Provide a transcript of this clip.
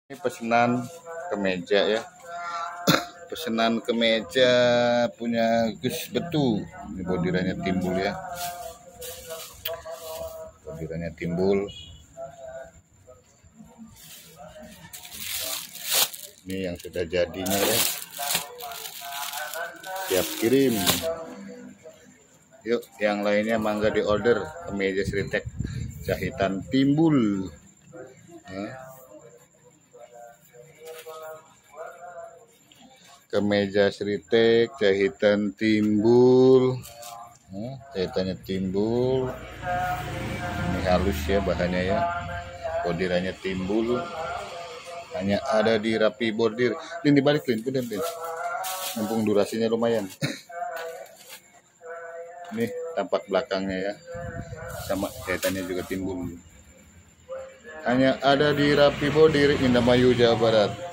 Ini pesanan kemeja ya. Pesanan kemeja punya Gus Betu. Ini bordirannya timbul ya. Bordirannya timbul. Ini yang sudah jadinya ya. Siap kirim. Yuk, yang lainnya mangga di order. Kemeja Sritek jahitan timbul. Ya. Kemeja Sritek jahitan timbul, jahitannya timbul. Ini halus ya bahannya ya, bordirannya timbul, hanya ada di Rapi Bordir. Lin dibalik Lin, mumpung durasinya lumayan. Nih tampak belakangnya ya, sama jahitannya juga timbul. Hanya ada di Rapi Bordir, Indramayu, Jawa Barat.